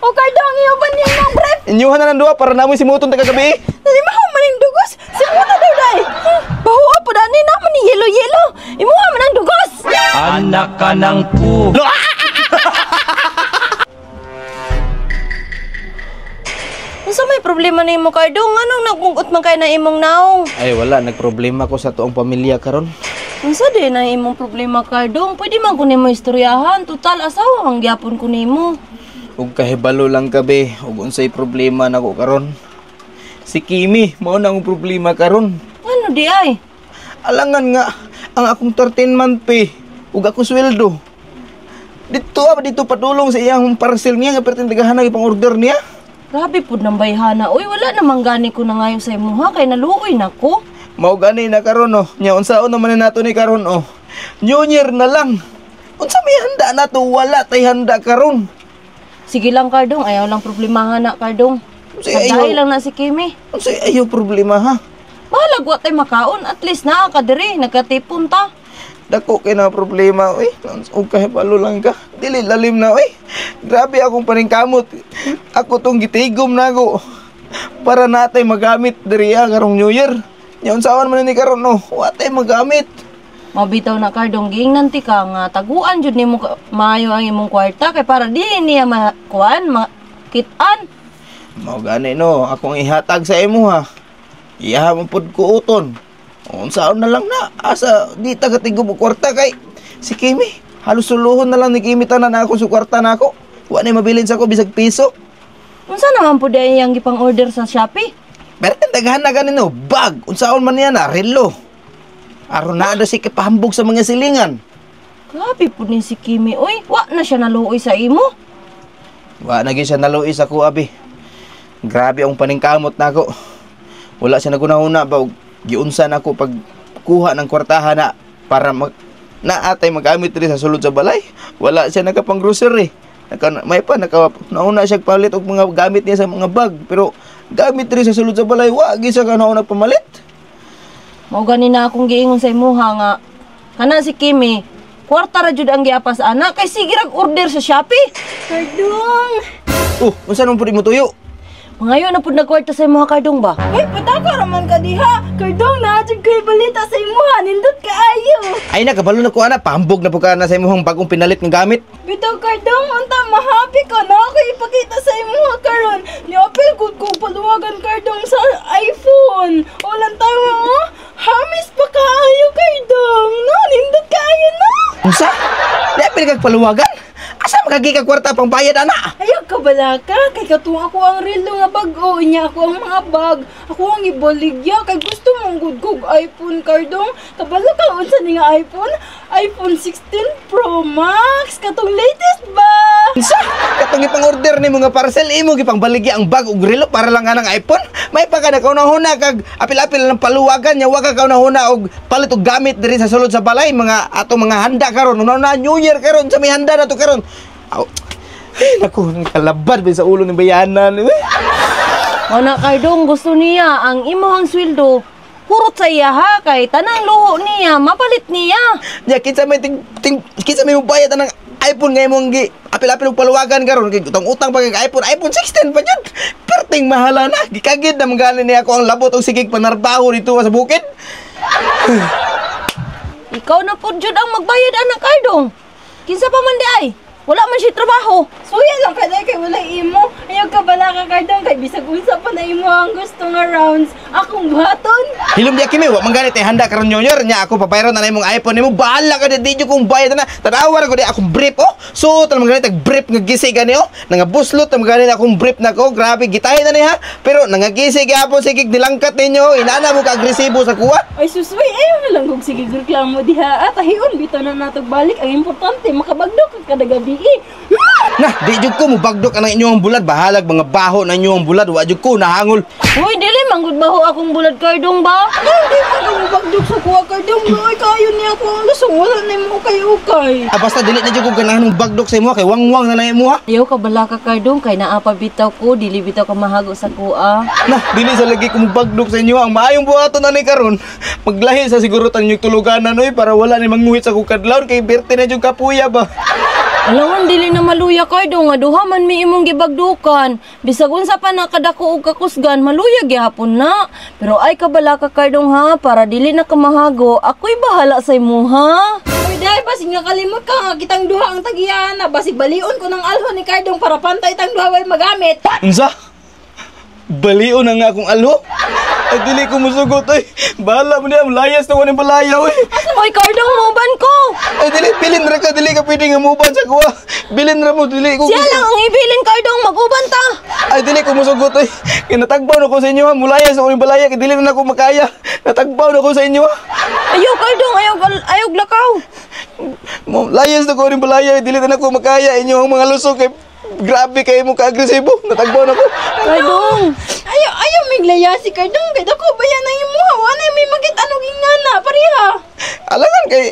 O kardong iyo ba niya ng brief? Inyuhan na ng duwa para namoy si Muton tagagabi. Nalimaw maning dugos. Simuta daw day. Bahuwa po dani naman ni yelo-yelo. Imuha man ang dugos. Anak ka ng pu. Unsa may problema na imo kardong? Anong nagmugot man kay na imong naong? Ay wala, nagproblema ko sa tuong pamilya karon. Unsa din na imong problema kardong? Pwede man ko nimo istoryahan. Total asawa ang gyapon ko nimo. Ug kahibalo lang kabe, ug unsay problema nako karon. Si Kimi, mao na ang problema karon. Ano di ay? Alangan nga ang akong 13-month pay ug ako sweldo. Dito patulong sa iyang parcel niya nga pertin tagahanag ipang order niya. Grabe pud nang bayhana. Uy, wala namang gani ko na ngayon sa imuha kay naluoy nako. Mao gani na karon oh. Nya unsaon naman nato ni karon oh. New Year na lang. Unsa may handa nato wala tay handa karon. Sige lang kardong, ayaw lang problemahan na kardong. Dahil lang na si Kimi. Unsay ayaw problema ha? Bahalag wa tay makaon, at least naa ka diri, nagkatipon ta. Dako kay na problema oy. Ug kahibalo lang ka. Dili lalim na oy. Grabe akong paningkamot. Ako tong gitigom nago para natay magamit diri karong New Year. Nya unsaon man ni karon no? Wa tay magamit. Mabitaw na kardong giingnan ti ka nga taguan jud nimo maayo ang imong kwarta kay para di niya makuan makitaan. Mao gani no, akong ihatag sa imo ha. Iyaha mo pud ko uton. Unsaon na lang na asa di ta katigom og kwarta kay si Kimi. Halos suluhon na lang ni Kimi tanan ako sa kwarta nako. Wa na mabilin sa ko bisag piso. Unsa naman pud ay ang gipang order sa Shopee? Pero daghan na ganin no, bag. Unsaon man niya na relo. Aron na ada si kapahambog sa mga silingan. Grabe pud ni si Kimi. Uy, wa na siya naluoy sa imo. Wa na gyud siya naluoy sa ko abi. Grabe ang paningkamot nako. Wala siya nagunahuna ba giunsa nako pag kuha ng kwartahan na para naatay magamit diri sa sulod sa balay. Wala siya nakapang grocery. Nauna siya palit og mga gamit niya sa mga bag, pero gamit diri sa sulod sa balay wa gyud siya nauna pamalit. Mao gani na akong giingon sa imuha nga kana si Kimi, kwarta ra jud ang giapas ana kay sige rag order sa Shopee. Kardong. Unsa nang pud mo tuyo? Mangayo na pud nagkwarta sa imuha kardong ba? Uy, pataka raman ka diha. Kardong na jud kay balita sa imuha, nindot kaayo. Ay nakabalo na ko ana, pahambog na pud ka na sa imong bagong pinalit nga gamit. Bitaw kardong, unta mahappy ka na ako ipakita sa imuha karon. Niapil gud ko paluwagan kardong sa iPhone. Ulan tayo mo. Hamis pa kaayo kardong. No, nindot kaayo na. Unsa? Dapil kag paluwagan? Asa magagi ka kwarta pang bayad ana? Ayaw ka bala ka, kay katuwa ako ang relo nga bag-o niya ako ang mga bag. Ako ang ibaligya, kay gusto mong gudgog iPhone kardong. Kabalo ka unsa ni nga iPhone? iPhone 16 Pro Max, katong latest ba? Unsa? Katong ipang order ni mga parcel imo gipang baligya ang bag ug relo para lang anang iPhone? May pa ka na kaunahuna kag apil-apil ng paluwagan nya wa ka kaunahuna og palit og gamit diri sa sulod sa balay mga ato mga handa karon. Una na New Year karon sa may handa na to karon. Ay, naku, kalabad ba sa ulo ng bayanan. Ana kardong, gusto niya ang imuhang sweldo. Kurot sa iya ha, kay tanang luho niya, mapalit niya. Ya, kinsa may kinsa may bayad anang iPhone nga imong gi apil-apil og paluwagan karon kay utang pa kay iPhone 16 pa jud. Perting mahala na, gikagid na mangani niya ako ang labot og sigig panarbaho dito sa bukid. Ikaw na pud jud ang magbayad anak kardong. Kinsa pa man di ay? Wala man siya trabaho. Suya lang ka kay wala imo. Ayaw ka bala ka kardong kay bisag unsa pa na imo ang gusto nga rounds. Akong buhaton. Hilom di Kimi, wa man ganit handa karon New Year nya ako pabayron na imong iPhone nimo. Bahala ka di kung bayad na. Tanawa ko di akong brief oh. So tan man ganit brief nga gisi gani oh. Nangabuslot man ganit akong brief nako. Grabe gitahin na ni ha. Pero nangagisi gyapon sigig dilangkat ninyo. Inana mo ka agresibo sa kuha. Ay susway, ayaw na lang kung sige reklamo diha. At ahiyon bitaw na natog balik. Ang importante makabagdok ka kada gabi. Nah, di jud ko mo bagdok ang inyong bulad. Bahalag mga baho na inyong bulad. Wa jud ko nahangol. Uy, dili manggod baho akong bulad kardong ba? Hindi mo bagdok sa kuha kardong. Ay, kayo niya ako ang lusong. Wala na mo kayo-ukay. Basta dili na jud ko ganahan ng bagdok sa imo kay wangwang na lang imo ha. Ayaw ka bala ka kardong. Kay naapa bitaw ko. Dili bitaw ka mahago sa kuha. Nah, dili sa lagi ko mo bagdok sa inyo. Ang maayong buhaton na ni karon. Maglahi sa siguro tan inyong tuluganan oy para wala ni manguhit sa kukadlaw kay berte na jud kapuya ba. Alangan dili na maluya Kardong nga duha man mi imong gibagdukan. Bisag unsa pa nakadako og kakusgan maluya gyapon na. Pero ay kabala ka Kardong ha para dili na ka mahago. Ako'y bahala sa imo ha. Uy, dahil basig nga kalimot ka nga kitang duha ang tagiyan na basig balion ko ng alho ni Cardong para pantay tang duha way magamit. Unsa? Baliw na nga akong alho. Ay, dili ko musugot, ay. Bahala mo niya, layas na ko ng balayaw, eh. Hoy Kardong muban ko. Ay, dili, bilin ra ka, dili ka pwede nga muban sa kuha. Bilin ra mo, dili ko. Siya lang ang ibilin Kardong maguban ta. Ay, dili ko musugot, ay. Kinatagbaw na ko sa inyo, ha. Mulayas na ko ng balaya, kaya dili na ako makaya. Natagbaw na ko sa inyo, ha. Ayaw Kardong, ayaw lakaw. Layas na ko ng balaya, dili na ako makaya. Inyo ang mga lusok, eh. Grabe kayo mo ka-agresibo. Natagbaw na ko. Kardong. Ayaw miglaya si Cardong kay dako bayan ang imo. Wala may magit ano gingana pareha. Alangan kay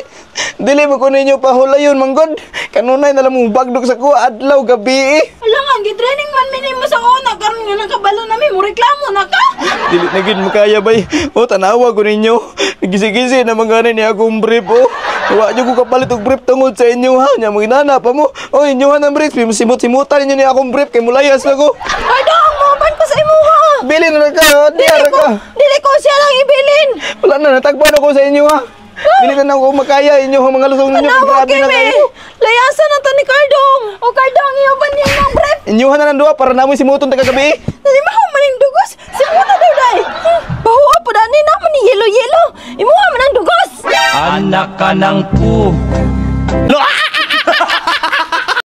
dili mo ko ninyo pahulayon manggod. Kanunay na lang mo bagdog sa kuha adlaw gabi. Alangan gi-training man minimo sa una karon nga nakabalo na mi mo reklamo na ka. Dili na gid makaya bay. O tanawa ko ninyo. Gisi-gisi na mga ni akong brief o. Wa nyo ko kapalit og brief tungod sa inyo ha. Nya maginana pa mo. O inyo ha ng brief. Simut-simutan ninyo ni akong brief kay mulayas na ko. Kardong, muban ko sa imo ha. Bilin na ka. Diara ka. Dili ko siya lang ibilin. Wala na natagpan ako sa inyo ha. Dili na ako makaya inyo ang mga lusong ninyo. Tanawa Grabe na kami. kayo. Layasan na to ni Kardong. O Cardong iyo ba niya ng brief? Inyuhan na ng duwa para namin simuton taga gabi. Dili maho maning dugos. Simuta daw dai. Bahuwa po dani na man ni yelo-yelo. Imuha man ang dugos. Anak ka ng pu. Lo!